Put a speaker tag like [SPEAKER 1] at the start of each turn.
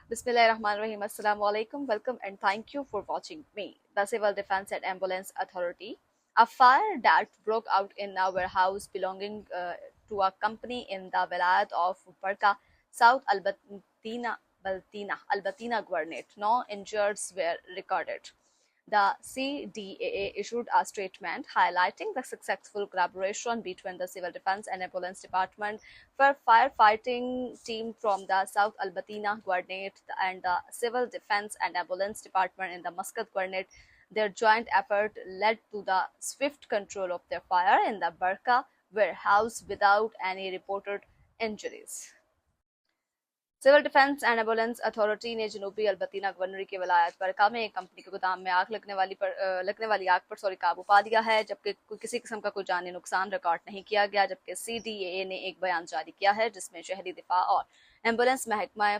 [SPEAKER 1] Bismillahirrahmanirrahim. Assalamu alaikum. Welcome and thank you for watching me. The Civil Defense and Ambulance Authority. A fire that broke out in a warehouse belonging to a company in the Vilayat of Barka, South Albatina Governorate. No injuries were recorded. The CDAA issued a statement highlighting the successful collaboration between the Civil Defense and Ambulance Department for firefighting team from the South Albatina Governorate and the Civil Defense and Ambulance Department in the Muscat Governorate. Their joint effort led to the swift control of their fire in the Barka warehouse without any reported injuries. Civil defence and ambulance authority ने जनूबी अल्बतीना गवर्नरी के वलायत बरका में एक company के गोदाम में आग लगने वाली आग पर काबू पा लिया है, जबकि किसी किस्म का कोई जानी नुकसान रिकॉर्ड नहीं किया गया। जबकि CDAA ने एक बयान जारी किया है जिसमें शहरी दिफा और एम्बुलेंस महकमा फायर